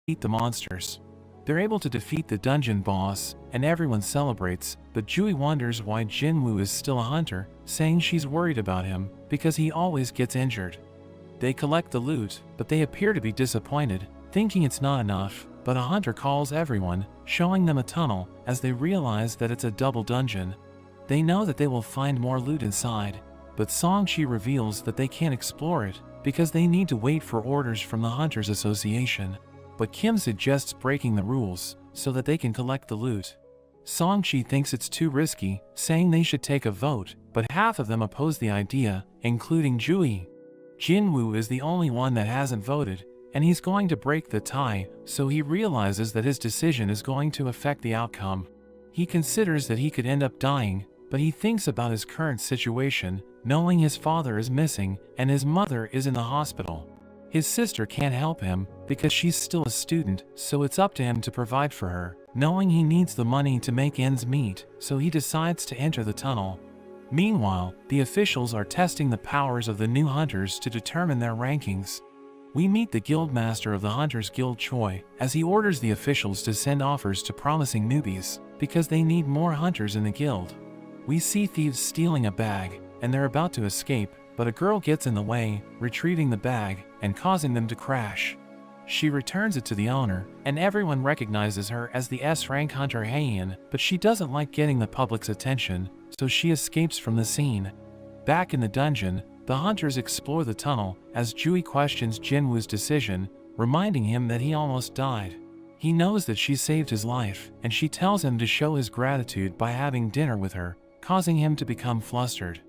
defeat the monsters. They're able to defeat the dungeon boss, and everyone celebrates, but Jui wonders why Jinwoo is still a hunter, saying she's worried about him, because he always gets injured. They collect the loot, but they appear to be disappointed, thinking it's not enough, but a hunter calls everyone, showing them a tunnel, as they realize that it's a double dungeon. They know that they will find more loot inside, but Songchi reveals that they can't explore it, because they need to wait for orders from the Hunters Association. But Kim suggests breaking the rules, so that they can collect the loot. Songchi thinks it's too risky, saying they should take a vote, but half of them oppose the idea, including Jui. Jinwoo is the only one that hasn't voted, and he's going to break the tie, so he realizes that his decision is going to affect the outcome. He considers that he could end up dying, but he thinks about his current situation, knowing his father is missing and his mother is in the hospital. His sister can't help him because she's still a student, so it's up to him to provide for her, knowing he needs the money to make ends meet, so he decides to enter the tunnel. Meanwhile, the officials are testing the powers of the new hunters to determine their rankings. We meet the guildmaster of the Hunters Guild Choi, as he orders the officials to send offers to promising newbies, because they need more hunters in the guild. We see thieves stealing a bag, and they're about to escape, but a girl gets in the way, retrieving the bag, and causing them to crash. She returns it to the owner, and everyone recognizes her as the S-rank hunter Heian, but she doesn't like getting the public's attention, so she escapes from the scene. Back in the dungeon, the hunters explore the tunnel, as Jui questions Jinwoo's decision, reminding him that he almost died. He knows that she saved his life, and she tells him to show his gratitude by having dinner with her, causing him to become flustered.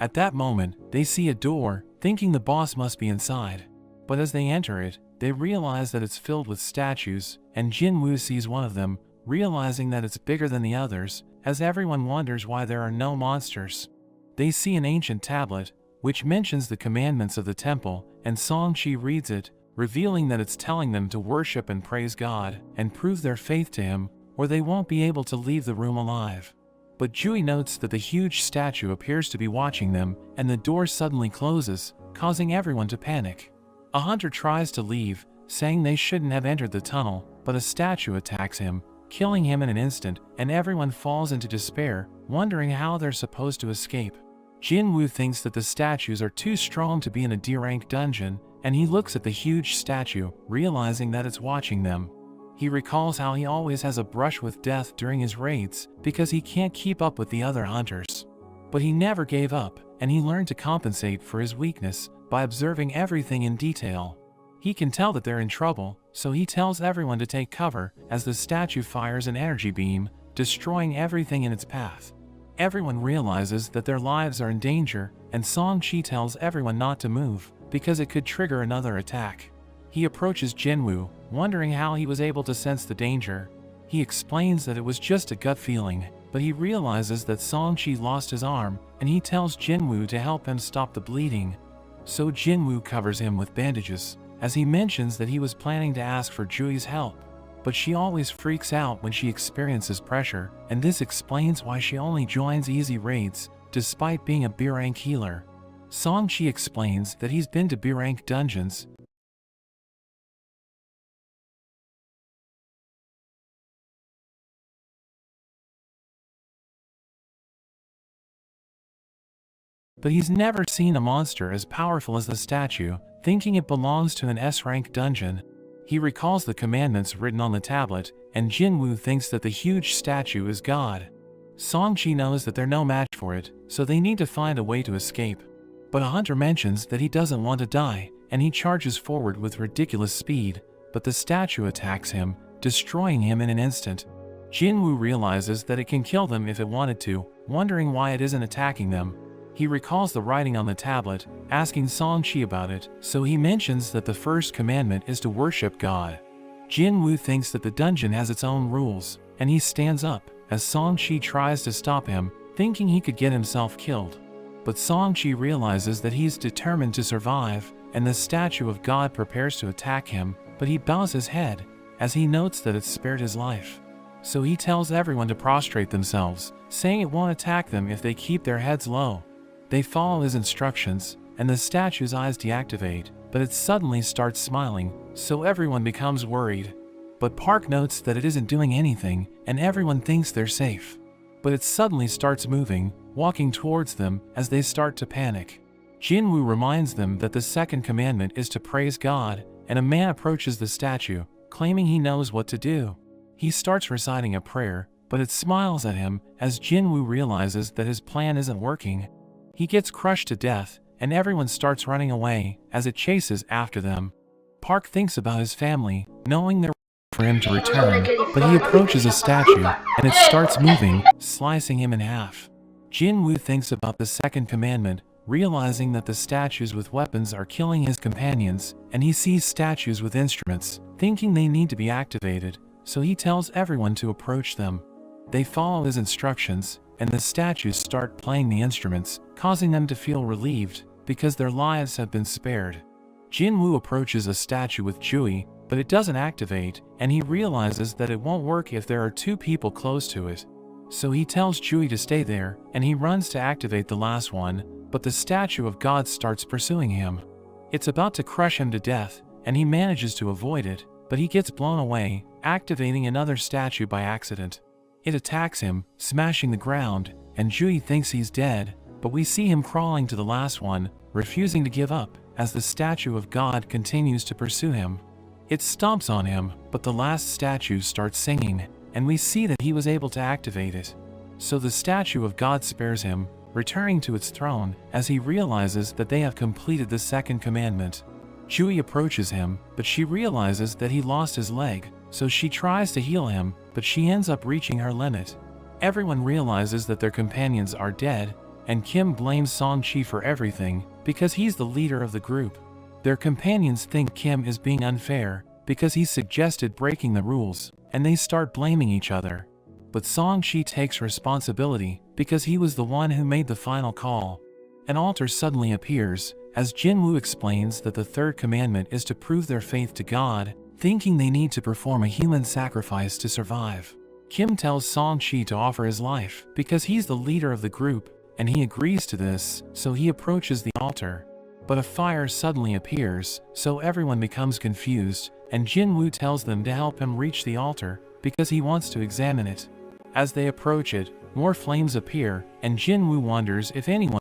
At that moment, they see a door, thinking the boss must be inside. But as they enter it, they realize that it's filled with statues, and Jinwoo sees one of them, realizing that it's bigger than the others, as everyone wonders why there are no monsters. They see an ancient tablet, which mentions the commandments of the temple, and Songchi reads it, revealing that it's telling them to worship and praise God, and prove their faith to him, or they won't be able to leave the room alive. But Jui notes that the huge statue appears to be watching them, and the door suddenly closes, causing everyone to panic. A hunter tries to leave, saying they shouldn't have entered the tunnel, but a statue attacks him, killing him in an instant, and everyone falls into despair, wondering how they're supposed to escape. Jinwoo thinks that the statues are too strong to be in a D-rank dungeon, and he looks at the huge statue, realizing that it's watching them. He recalls how he always has a brush with death during his raids, because he can't keep up with the other hunters. But he never gave up, and he learned to compensate for his weakness by observing everything in detail. He can tell that they're in trouble, so he tells everyone to take cover as the statue fires an energy beam, destroying everything in its path. Everyone realizes that their lives are in danger, and Songchi tells everyone not to move, because it could trigger another attack. He approaches Jinwoo, wondering how he was able to sense the danger. He explains that it was just a gut feeling, but he realizes that Songchi lost his arm, and he tells Jinwoo to help him stop the bleeding. So Jinwoo covers him with bandages, as he mentions that he was planning to ask for Jui's help. But she always freaks out when she experiences pressure, and this explains why she only joins easy raids, despite being a B-rank healer. Songchi explains that he's been to B-rank dungeons, but he's never seen a monster as powerful as the statue, thinking it belongs to an S-rank dungeon. He recalls the commandments written on the tablet, and Jinwoo thinks that the huge statue is God. Songchi knows that they're no match for it, so they need to find a way to escape. But a hunter mentions that he doesn't want to die, and he charges forward with ridiculous speed, but the statue attacks him, destroying him in an instant. Jinwoo realizes that it can kill them if it wanted to, wondering why it isn't attacking them. He recalls the writing on the tablet, asking Songchi about it, so he mentions that the first commandment is to worship God. Jinwoo thinks that the dungeon has its own rules, and he stands up, as Songchi tries to stop him, thinking he could get himself killed. But Songchi realizes that he's determined to survive, and the statue of God prepares to attack him, but he bows his head, as he notes that it spared his life. So he tells everyone to prostrate themselves, saying it won't attack them if they keep their heads low. They follow his instructions, and the statue's eyes deactivate, but it suddenly starts smiling, so everyone becomes worried. but Park notes that it isn't doing anything and everyone thinks they're safe. But it suddenly starts moving, walking towards them as they start to panic. Jinwoo reminds them that the second commandment is to praise God, and a man approaches the statue, claiming he knows what to do. He starts reciting a prayer, but it smiles at him as Jinwoo realizes that his plan isn't working. He gets crushed to death, and everyone starts running away as it chases after them. Park thinks about his family, knowing they're waiting for him to return, but he approaches a statue, and it starts moving, slicing him in half. Jinwoo thinks about the second commandment, realizing that the statues with weapons are killing his companions, and he sees statues with instruments, thinking they need to be activated, so he tells everyone to approach them. They follow his instructions, and the statues start playing the instruments, causing them to feel relieved, because their lives have been spared. Jinwoo approaches a statue with Jui, but it doesn't activate, and he realizes that it won't work if there are two people close to it. So he tells Jui to stay there, and he runs to activate the last one, but the statue of God starts pursuing him. It's about to crush him to death, and he manages to avoid it, but he gets blown away, activating another statue by accident. It attacks him, smashing the ground, and Jui thinks he's dead, but we see him crawling to the last one, refusing to give up, as the statue of God continues to pursue him. It stomps on him, but the last statue starts singing, and we see that he was able to activate it. So the statue of God spares him, returning to its throne, as he realizes that they have completed the second commandment. Jui approaches him, but she realizes that he lost his leg, so she tries to heal him, but she ends up reaching her limit. Everyone realizes that their companions are dead, and Kim blames Song-chi for everything, because he's the leader of the group. Their companions think Kim is being unfair, because he suggested breaking the rules, and they start blaming each other. But Song-chi takes responsibility, because he was the one who made the final call. An altar suddenly appears, as Jinwoo explains that the third commandment is to prove their faith to God, thinking they need to perform a human sacrifice to survive. Kim tells Song-chi to offer his life, because he's the leader of the group, and he agrees to this, so he approaches the altar. But a fire suddenly appears, so everyone becomes confused, and Jinwoo tells them to help him reach the altar, because he wants to examine it. As they approach it, more flames appear, and Jinwoo wonders if anyone